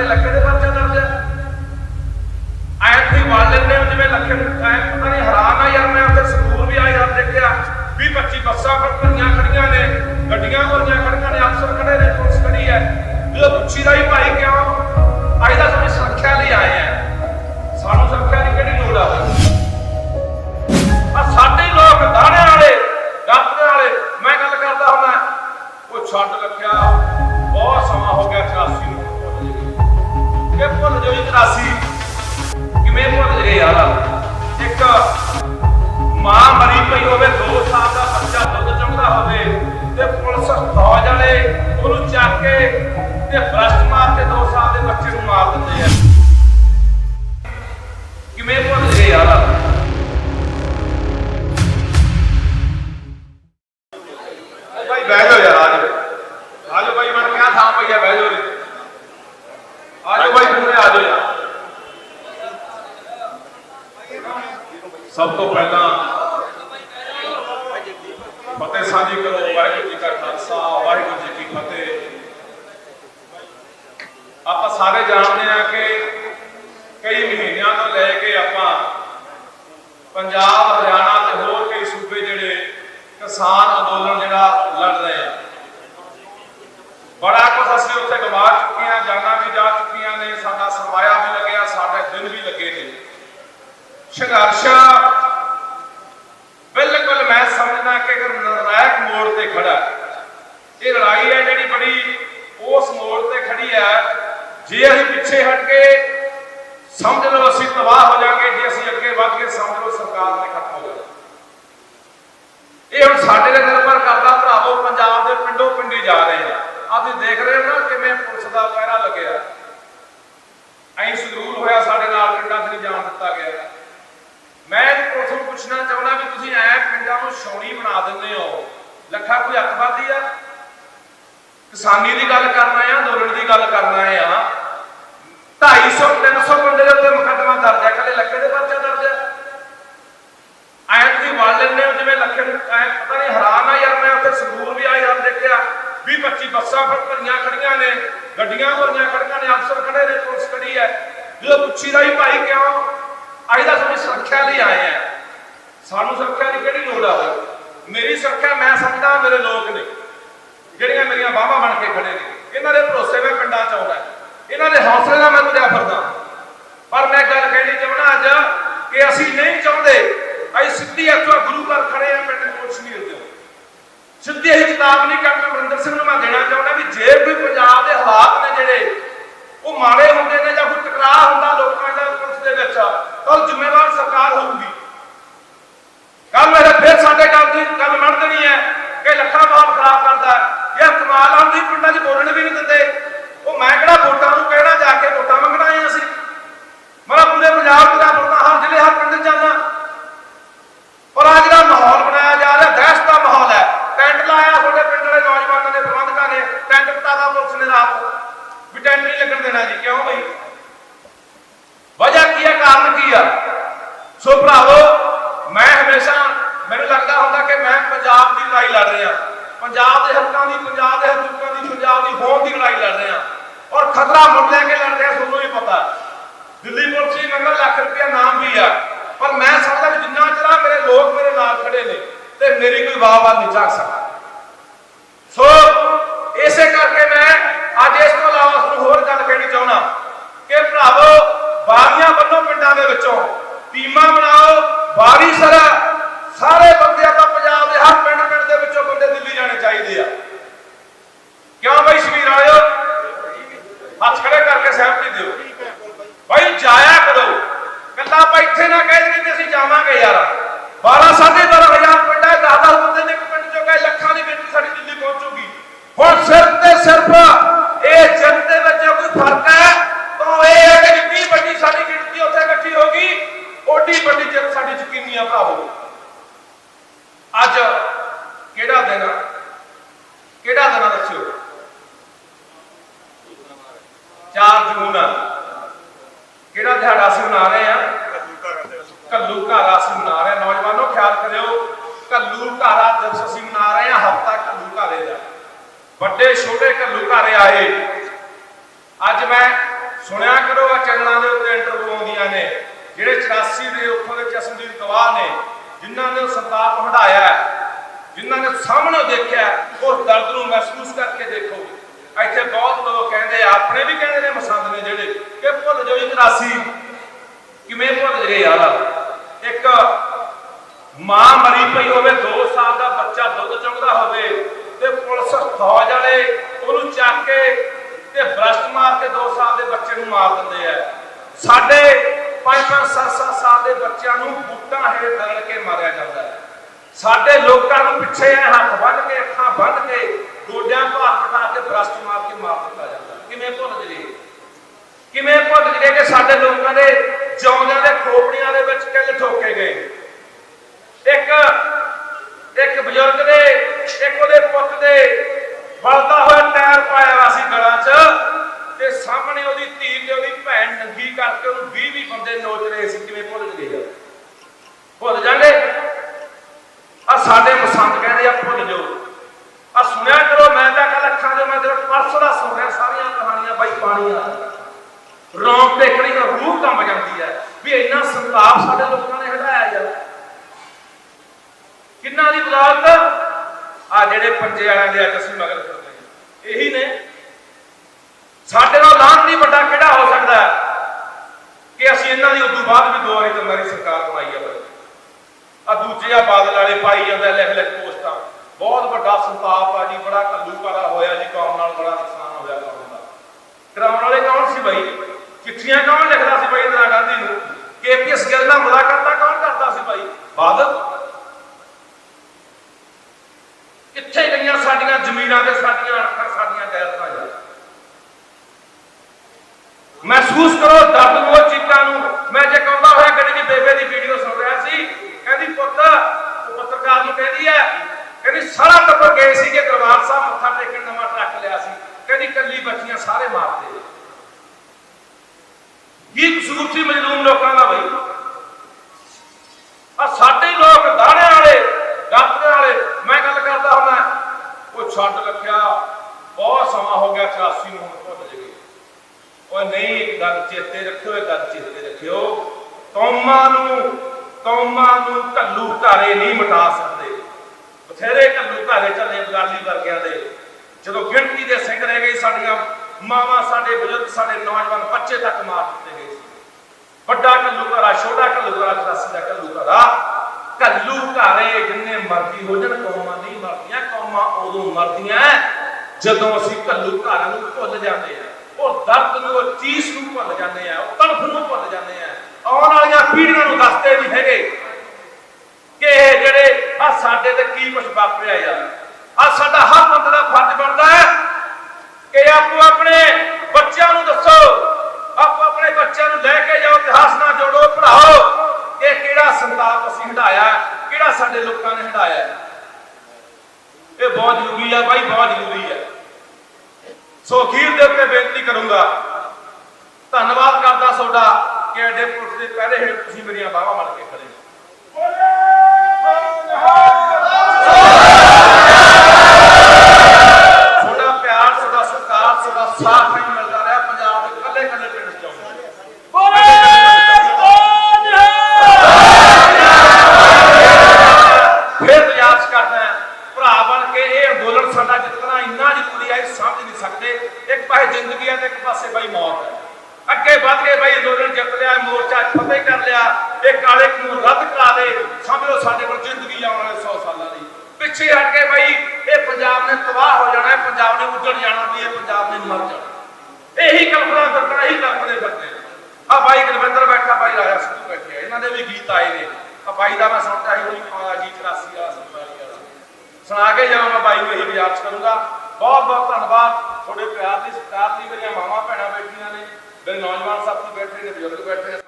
कदे लखे दे परचा दर्ज है ऐ तुसीं वल लैंदे हो जिवें लखे ऐ पता नहीं हैरान आ यार। मैं उत्थे स्कूल भी आया देखिआ 20-25 बस्सां भरियां खड़ियां ने, गड्डियां भरियां खड़ियां ने, अफसर खड़े ने, पुलिस खड़ी है। जो पुछीदा ही भाई क्यों अज तक तुसीं सुरक्षा लई आए हैं, सानूं सुरक्षा दी किहड़ी लोड़ आ? साडे लोक दाणे वाले गातरे वाले मैं गल करदा हुंदा वो छड्ड लखिआ बहुत समा हो गया 84 नूं कि भुल जो 84 किवें भुल गए यार। एक मां मरी पई होवे 2 साल का बच्चा दुध चुंगदा होवे ते पुलिस फौज वाले ओनू चक के ते भ्रष्ट मार के 2 साल के बच्चे नूं मार दिंदे आ। किवें भुल गए यार। भाई बह जाओ यार, आ जाओ भाई, मैं क्या था भैया बह जाओ, आ जाओ भाई पूरे आ जाओ यार। सब तो पहला फतेह साझी करो, वाहिगुरू जी का खालसा वाहिगुरू जी की फतेह। आप सारे जानते हैं कि कई महीनों तो लैके आप पंजाब हरियाणा ते होर कई सूबे जिहड़े किसान अंदोलन जिहड़ा लड़ रहे हैं, बड़ा कुछ असं उत्थे गवा चुके हैं, जाना भी जा चुकी ने, साडा सरमाया भी लगे, साडे दिन भी लगे ने। संघर्ष बिल्कुल मैं समझदा कि निर्णायक मोड़ ते खड़ा, ये लड़ाई है जिहड़ी बड़ी उस मोड़ ते खड़ी है। जे असीं पिछे हट के समझ लो असीं तबाह हो जाएंगे, जे असीं अगे वध के समझ लो सरकार ने खत्म हो जाए। ये हम साडे ते निर्भर करदा भरावो, पंजाब के पिंडों पिंडी जा रहे हैं, असीं देख रहे हो ना किवें पुलिस का पहरा लग्या, ऐं संगरूर होया साडे नाल पिंडां 'च नहीं जाण दित्ता गया। मैं पुलिस नूं पुछना चाहुंदा भी तुसीं ऐ पिंडां नूं छौणी बना दिंदे हो, लखा कोई अतवादी आ? किसानी की गल करना है, अंदोलन की गल करना है। 250-300 बंदे के उत्ते मुकदमा दर्ज है, कदे लखे दे परचा दर्ज है? ऐ तुसीं वल लैंदे हो जिवें लखे ऐ पता नहीं हैरान आ यार। मैं उत्थे स्कूल भी आया देखिआ 20-25 बस्सां भरियां खड़ियां ने, गड्डियां भरियां खड़ियां ने, अफसर खड़े ने, पुलिस खड़ी है। जो पुछीदा ही भाई क्यों अज तक तुसीं सुरक्षा लई आए हैं, सानूं सुरक्षा की किहड़ी लोड़ आ? मेरी सुरक्षा मैं समझदा मेरे लोक ने ਜਿਹੜੀਆਂ ਮੇਰੀਆਂ ਬਾਹਾਂ ਬਣ ਕੇ ਖੜੇ ਨੇ, ਇਹਨਾਂ ਦੇ ਭਰੋਸੇ ਮੈਂ ਪਿੰਡਾਂ 'ਚ ਆਉਂਦਾ, ਇਹਨਾਂ ਦੇ ਹੌਸਲੇ ਨਾਲ ਮੈਂ ਤੁਰਿਆ ਫਿਰਦਾ। ਪਰ ਮੈਂ ਗੱਲ ਕਹਿਣੀ ਚਾਹੁੰਦਾ ਅੱਜ ਕਿ ਅਸੀਂ ਨਹੀਂ ਚਾਹੁੰਦੇ, ਅਸੀਂ ਸਿੱਧੀ ਇੱਥੋਂ ਗੁਰੂ ਘਰ ਖੜੇ ਆ, ਪਿੰਡ ਕੁਛ ਨਹੀਂ ਹੁੰਦੇ, ਸਿੱਧੀ ਇਹ ਕਿਤਾਬ ਨਹੀਂ ਕੈਪਟਨ ਅਮਰਿੰਦਰ ਸਿੰਘ ਨੂੰ ਮੈਂ ਦੇਣਾ ਚਾਹੁੰਦਾ ਵੀ ਜੇ ਕੋਈ ਪੰਜਾਬ ਦੇ ਹਾਲਾਤ ਨੇ ਜਿਹੜੇ ਉਹ ਮਾੜੇ ਹੁੰਦੇ ਨੇ ਜਾਂ ਕੋਈ ਟਕਰਾਅ ਹੁੰਦਾ ਲੋਕਾਂ ਦਾ ਪੁਲਿਸ ਦੇ ਵਿੱਚ, ਤਾਂ ਜ਼ਿੰਮੇਵਾਰ ਸਰਕਾਰ ਹੋਊਗੀ। ਕੱਲ ਮੇਰੇ ਫਿਰ ਸਾਡੇ ਗੱਲ ਮੜ ਦੇਣੀ ਹੈ कि लखा माहौल खराब करता है, यह कमाल आती पिंडा च बोलने भी नहीं देते। वो मैं कहना वोटां नूं कहना जाके वोटां मंगना है असीं, मैं पूरे पंजाब का वोटां हर जिले हर पिंड जाना। और आज जिहड़ा माहौल बनाया जा रहा दहशत का माहौल है, टेंट लाया थोड़े पिंड के नौजवानों ने, प्रबंधकों ने टेंट पटाता पुलिस ने रात भी टेंट नहीं लगन देना जी। क्यों भाई वजह की है, कारण की है? सो भरावो मैं हमेशा मैनूं लगदा हुंदा कि मैं पंजाब की लड़ाई लड़ रहा, पंजाब के हकों की, पंजाब के हकूकों की, पंजाब की होंद की लड़ाई लड़ रहा। और खतरा मुड़ लैके लड़ रहा, तुहानूं भी पता दिल्ली पुलिस भी मगर लाख रुपया नाम भी है, पर मैं समझदा भी जिन्ना चला मेरे लोग मेरे नाल खड़े ने ते मेरी कोई वाह नहीं झाक सकता। सो इसे करके मैं अज इस तो इलावा तुहानूं होर गल कहनी चाहुंदा कि भरावो बारियां बन्नो, पिंडां दे विचों टीमां बनाओ, बारी सर सारे बंदे आप पंजाब के हर पिंड पिंड के विचों बंदे दिल्ली जाने चाहिए। क्यों भाई शबीर आयो हाथ खड़े करके सहमति दिओ भाई, जाया करो कला आप इत्थे ना कह दें कि असीं जावांगे यार। 12-12,500 पिंड है, 10-10 बंदे ने पिंड चों गए, लखां दी गिनती साडी दिल्ली पहुंचूगी। हुण सिर्फ ते सिर्फ ये जित दे विच कोई फर्क है तो ये है कि जितनी बड़ी साडी गिनती उत्थे इकट्ठी होगी ओडी बड़ी जित साडी यकीनी आ भरावो। अज केड़ा दिन दस्यो 4 जून केड़ा दिहाड़ा असीं मना रहे हैं? कल्लू घारा असीं मना रहे हैं। नौजवानों ख्याल करियो, कल्लू घारा दिवस असीं मना रहे हैं, हफ्ता कल्लू घारे का, बड़े छोटे कल्लू घारे आए। अज मैं सुनिया करो चैनलों के उत्ते इंटरव्यू आउंदियां ने ਜਿਹੜੇ 84 ਦੇ ਉੱਥੋਂ ਦੇ ਚਸ਼ਮਦੀਦ ਗਵਾਹ ਨੇ ਜਿਨ੍ਹਾਂ ਨੇ ਸੰਤਾਪ ਹੰਢਾਇਆ, ਜਿਨ੍ਹਾਂ ਨੇ ਸਾਹਮਣੇ ਦੇਖਿਆ, ਉਸ ਦਰਦ ਨੂੰ ਮਹਿਸੂਸ ਕਰਕੇ ਦੇਖੋ। ਇੱਥੇ ਬਹੁਤ ਲੋਕ ਕਹਿੰਦੇ ਆਪਣੇ ਵੀ ਕਹਿੰਦੇ ਨੇ ਮਸੰਦ ਨੇ ਜਿਹੜੇ ਕਿ ਭੁੱਲ ਜਾਓ 84 ਕਿਵੇਂ ਭੁੱਲ ਗਏ ਯਾਰ। ਇੱਕ ਮਾਂ ਮਰੀ ਪਈ ਹੋਵੇ, 2 ਸਾਲ ਦਾ ਬੱਚਾ ਦੁੱਧ ਚੁੰਗਦਾ ਹੋਵੇ ਤੇ ਪੁਲਿਸ ਫੌਜ ਵਾਲੇ ਉਹਨੂੰ ਚੱਕ ਕੇ ਤੇ ਬ੍ਰਸ਼ਟ ਮਾਰ ਕੇ 2 ਸਾਲ ਦੇ ਬੱਚੇ ਨੂੰ ਮਾਰ ਦਿੰਦੇ ਆ। ਸਾਡੇ 5-5 7-7 ਸਾਲ ਦੇ ਬੱਚਿਆਂ ਨੂੰ ਬੂਟਾਂ ਹੇਠ ਦਰੜ ਕੇ ਮਾਰਿਆ ਜਾਂਦਾ ਹੈ। ਸਾਡੇ ਲੋਕਾਂ ਨੂੰ ਪਿੱਛੇ ਹੱਥ ਬੰਨ੍ਹ ਕੇ ਅੱਖਾਂ ਬੰਨ੍ਹ ਕੇ ਗੋਡਿਆਂ ਭਾਰ ਬਿਠਾ ਕੇ ਬ੍ਰਸ਼ਟ ਮਾਰ ਕੇ ਮਾਰ ਦਿੱਤਾ ਜਾਂਦਾ। ਕਿਵੇਂ ਭੁੱਲ ਗਏ, ਕਿਵੇਂ ਭੁੱਲ ਗਏ ਕਿ ਸਾਡੇ ਲੋਕਾਂ ਦੇ ਜਿਉਂਦਿਆਂ ਦੇ ਖੋਪੜੀਆਂ ਦੇ ਵਿੱਚ ਕਿੱਲ ਠੋਕੇ ਗਏ। ਇੱਕ ਬਜ਼ੁਰਗ ਦੇ ਇੱਕ ਉਹਦੇ ਪੁੱਤ ਦੇ ਬਲਦਾ ਹੋਇਆ ਟਾਇਰ ਪਾਇਆ ਵਾ ਸੀ ਗਲਾਂ 'ਚ ਤੇ ਸਾਹਮਣੇ ਉਹਦੀ ਧੀ ਤੇ ਉਹਦੀ ਭੈਣ ਨੰਗੀ ਕਰਕੇ ਉਹਨੂੰ 20-20 ਬੰਦੇ ਨੋਚ ਰਹੇ ਸੀ। ਕਿਵੇਂ ਭੁੱਲ ਗਏ, ਭੁੱਲ ਜਾਂਦੇ। ਆ ਸਾਡੇ ਮਸੰਦ ਕਹਿੰਦੇ ਆ ਭੁੱਲ ਜਾਓ। ਆ ਸੁਣਿਆ ਕਰੋ, ਮੈਂ ਤਾਂ ਕੱਲ ਅੱਖਾਂ ਦੇ ਮੈਂ ਪਰਸੋਂ ਦਾ ਸੁਣ ਰਿਹਾ ਸਾਰੀਆਂ ਕਹਾਣੀਆਂ ਬਾਈ ਪਾਣੀਆਂ ਰੌਂਗ ਟੇਕਣੀ ਦਾ ਰੂਹ ਕੰਬ ਜਾਂਦੀ ਹੈ ਵੀ ਇੰਨਾ ਸੰਤਾਪ ਸਾਡੇ ਲੋਕਾਂ ਨੇ ਹਟਾਇਆ ਯਾਰ। ਕਿੰਨਾ ਦੀ ਬਦੌਲਤ ਆ ਜਿਹੜੇ ਪੰਜੇ ਵਾਲਿਆਂ ਦੇ ਅੱਜ ਅਸੀਂ ਮਗਰ ਫਿਰਦੇ ਇਹੀ ਨੇ। ਸਾਡੇ ਨਾਲ ਲਾਂਘ ਨਹੀਂ ਵੱਡਾ ਕਿਹੜਾ ਹੋ ਸਕਦਾ ਕਿ ਅਸੀਂ ਇਹਨਾਂ ਦੀ ਉਦੋਂ ਬਾਅਦ ਵੀ 2 ਵਾਰੀ 3 ਵਾਰੀ ਸਰਕਾਰ ਬਣਾਈ ਹੈ। ਆ ਦੂਜੇ ਆ ਬਾਦਲ ਵਾਲੇ ਪਾਈ ਜਾਂਦੇ ਲਿਖ ਪੋਸਟਾਂ। ਬਹੁਤ ਵੱਡਾ ਸੰਤਾਪ ਆ ਜੀ, ਬੜਾ ਘੱਲੂਘਾਰਾ ਹੋਇਆ ਜੀ, ਕੌਮ ਨਾਲ ਬੜਾ ਨੁਕਸਾਨ ਹੋਇਆ ਕੌਮ ਦਾ। ਕਰਾਉਣ ਵਾਲੇ ਕੌਣ ਸੀ ਬਾਈ? ਚਿੱਠੀਆਂ ਕੌਣ ਲਿਖਦਾ ਸੀ ਬਾਈ ਇੰਦਰਾ ਗਾਂਧੀ ਨੂੰ? KPS ਗਿੱਲ ਨਾਲ ਮੁਲਾਕਾਤਾਂ ਕੌਣ ਕਰਦਾ ਸੀ ਬਾਈ? ਬਾਦਲ। ਕਿੱਥੇ ਗਈਆਂ ਸਾਡੀਆਂ ਜ਼ਮੀਨਾਂ ਤੇ ਸਾਡੀਆਂ ਅਣਖਾਂ, ਸਾਡੀਆਂ ਗੈਰਤਾਂ ਯਾਰ। ਮਹਿਸੂਸ ਕਰੋ ਦਰਦ ਨੂੰ, ਚੀਕਾਂ ਨੂੰ। ਮੈਂ ਜੇ ਕਹਿੰਦਾ ਹੋਇਆ ਗੱਡੀ 'ਚ ਬੇਬੇ ਦੀ ਵੀਡੀਓ ਸੁਣ ਰਿਹਾ ਸੀ, ਕਹਿੰਦੀ ਪੁੱਤ, ਪੱਤਰਕਾਰ ਨੂੰ ਕਹਿੰਦੀ ਹੈ, ਕਹਿੰਦੀ ਸਾਰਾ ਟੱਬਰ ਗਏ ਸੀ ਕਿ ਦਰਬਾਰ ਸਾਹਿਬ ਮੱਥਾ ਟੇਕਣ, ਨਵਾਂ ਟਰੱਕ ਲਿਆ ਸੀ, ਕਹਿੰਦੀ ਕੱਲੀ ਬੱਚੀਆਂ ਸਾਰੇ ਮਾਰਦੇ। ਕੀ ਕਸੂਰ ਸੀ ਮਜ਼ਲੂਮ ਲੋਕਾਂ ਦਾ ਬਈ? ਆ ਸਾਡੇ ਲੋਕ ਦਾਣੇ ਵਾਲੇ ਗਾਤਰੇ ਵਾਲੇ। ਮੈਂ ਗੱਲ ਕਰਦਾ ਹੁੰਦਾ ਉਹ ਛੱਡ ਰੱਖਿਆ, ਬਹੁਤ ਸਮਾਂ ਹੋ ਗਿਆ 84 ਨੂੰ, ਹੁਣ ਭੁੱਲ ਜਗੇ। ਉਹ ਨਹੀਂ, ਇੱਕ ਗੱਲ ਚੇਤੇ ਰੱਖਿਓ, ਇਹ ਗੱਲ ਚੇਤੇ ਰੱਖਿਓ, ਕੌਮਾਂ ਨੂੰ ਘੱਲੂ ਘਾਰੇ ਨਹੀਂ ਮਿਟਾ ਸਕਦੇ। ਬਥੇਰੇ ਘੱਲੂ ਘਾਰੇ ਚੱਲੇ ਬਗਾਲੀ ਵਰਗਿਆਂ ਦੇ। ਜਦੋਂ ਗਿਣਤੀ ਦੇ ਸਿੰਘ ਰਹਿ ਗਏ, ਸਾਡੀਆਂ ਮਾਵਾਂ, ਸਾਡੇ ਬਜ਼ੁਰਗ, ਸਾਡੇ ਨੌਜਵਾਨ ਬੱਚੇ ਤੱਕ ਮਾਰ ਦਿੱਤੇ ਗਏ ਸੀ। ਵੱਡਾ ਘੱਲੂ ਘਾਰਾ, ਛੋਟਾ ਘੱਲੂ ਘਾਰਾ, 84 ਦਾ ਘੱਲੂ ਘਾਰਾ। ਘੱਲੂ ਘਾਰੇ ਜਿੰਨੇ ਮਰਜ਼ੀ ਹੋ ਜਾਣ, ਕੌਮਾਂ ਨਹੀਂ ਮਰਦੀਆਂ। ਕੌਮਾਂ ਉਦੋਂ ਮਰਦੀਆਂ ਜਦੋਂ ਅਸੀਂ ਘੱਲੂ ਘਾਰਿਆਂ ਨੂੰ ਭੁੱਲ ਜਾਂਦੇ ਆ, ਉਹ ਦਰਦ ਨੂੰ, ਉਹ ਚੀਜ਼ ਨੂੰ ਭੁੱਲ ਜਾਂਦੇ ਆ, ਉਹ ਤੜਫ ਨੂੰ ਭੁੱਲ ਜਾਂਦੇ ਆ। ਆਉਣ ਵਾਲੀਆਂ ਪੀੜ੍ਹੀਆਂ ਨੂੰ ਦੱਸਦੇ ਵੀ ਹੈਗੇ ਕਿ ਇਹ ਜਿਹੜੇ ਆ ਸਾਡੇ ਤੇ ਕੀ ਕੁਛ ਵਾਪਰਿਆ ਯਾਰ। ਆ ਸਾਡਾ ਹਰ ਬੰਦੇ ਦਾ ਫਰਜ਼ ਬਣਦਾ ਹੈ ਕਿ ਆਪੋ ਆਪਣੇ ਬੱਚਿਆਂ ਨੂੰ ਦੱਸੋ, ਆਪੋ ਆਪਣੇ ਬੱਚਿਆਂ ਨੂੰ ਲੈ ਕੇ ਜਾਓ, ਇਤਿਹਾਸ ਨਾਲ ਜੋੜੋ, ਪੜ੍ਹਾਓ ਕਿ ਕਿਹੜਾ ਸੰਤਾਪ ਅਸੀਂ ਹੰਢਾਇਆ, ਕਿਹੜਾ ਸਾਡੇ ਲੋਕਾਂ ਨੇ ਹੰਢਾਇਆ। ਇਹ ਬਹੁਤ ਜ਼ਰੂਰੀ ਹੈ ਬਾਈ, ਬਹੁਤ ਜ਼ਰੂਰੀ ਹੈ। ਸੋ ਅਖੀਰ ਦੇ ਉੱਤੇ ਬੇਨਤੀ ਕਰੂੰਗਾ, ਧੰਨਵਾਦ ਕਰਦਾ ਤੁਹਾਡਾ ਕਿ ਐਡੇ ਪੁਲਿਸ ਦੇ ਪਹਿਰੇ ਹੇਠ ਤੁਸੀਂ ਮੇਰੀਆਂ ਬਾਹਾਂ ਮਲ ਕੇ ਖੜੇ। ਤੁਹਾਡਾ ਪਿਆਰ, ਤੁਹਾਡਾ ਸਤਿਕਾਰ, ਤੁਹਾਡਾ ਸਾਥ ਨਹੀਂ ਮਿਲਦਾ ਰਿਹਾ ਪੰਜਾਬ ਦੇ ਕੱਲੇ ਕੱਲੇ ਪਿੰਡ 'ਚ ਜਾਊਂਗਾ। ਫਿਰ ਰਿਆਜ਼ ਕਰਦਾ ਭਰਾ ਬਣ ਕੇ ਇਹ ਅੰਦੋਲਨ ਸਾਡਾ ਜਿੱਤਣਾ ਇੰਨਾ ਜ਼ਰੂਰੀ ਹੈ, ਸਮਝ ਨਹੀਂ ਸਕਦੇ। ਇੱਕ ਪਾਸੇ ਜ਼ਿੰਦਗੀ ਹੈ ਤੇ ਇੱਕ ਪਾਸੇ ਬਾਈ ਮੌਤ ਹੈ। ਅੱਗੇ ਵੱਧ ਕੇ ਬਾਈ ਅੰਦੋਲਨ ਜਿੱਤ ਲਿਆ, ਮੋਰਚਾ ਫਤਿਹ ਕਰ ਲਿਆ, ਇਹ ਕਾਲੇ ਕਾਨੂੰਨ ਰੱਦ ਕਰਾ ਦੇ, ਸਮਝ ਲਓ ਸਾਡੇ ਕੋਲ ਜ਼ਿੰਦਗੀ ਆਉਣ ਵਾਲੇ 100 ਸਾਲਾਂ ਦੀ। ਪਿੱਛੇ ਹਟ ਕੇ ਬਾਈ ਇਹ ਪੰਜਾਬ ਨੇ ਤਬਾਹ ਹੋ ਜਾਣਾ, ਪੰਜਾਬ ਨੇ ਉੱਜੜ ਜਾਣਾ, ਵੀ ਇਹ ਪੰਜਾਬ ਨੇ ਮਰ ਜਾਣਾ। ਇਹੀ ਕਲਪਨਾ ਕਰਨਾ, ਇਹੀ ਕਲਪਨੇ ਕਰਦੇ ਆ। ਬਾਈ ਗੁਰਵਿੰਦਰ ਬੈਠਾ, ਬਾਈ ਰਾਜਾ ਸਿੱਧੂ ਬੈਠੇ, ਇਹਨਾਂ ਦੇ ਵੀ ਗੀਤ ਆਏ ਨੇ। ਆ ਬਾਈ ਦਾ ਮੈਂ ਸੁਣਦਾ ਸੀ ਉਹੀ ਗੀਤ 84 ਵਾਲਾ ਸੁਣਾ ਕੇ ਜਾਵਾਂ। ਮੈਂ ਬਾਈ ਨੂੰ ਇਹੀ ਗੁਜ਼ਾਰਿਸ਼ ਕਰੂੰਗਾ। ਬਹੁਤ ਬਹੁਤ ਧੰਨਵਾਦ ਤੁਹਾਡੇ ਪਿਆਰ ਦੀ, ਸਤਿਕਾਰ ਦੀ। ਮੇਰੀਆਂ ਮਾਵਾਂ ਭੈਣਾਂ ਬੈਠੀਆਂ ਨੇ, ਮੇਰੇ ਨੌਜਵਾਨ ਸਾਥੀ ਬੈਠੇ ਨੇ, ਬਜ਼ੁਰਗ ਬੈਠੇ ਨੇ,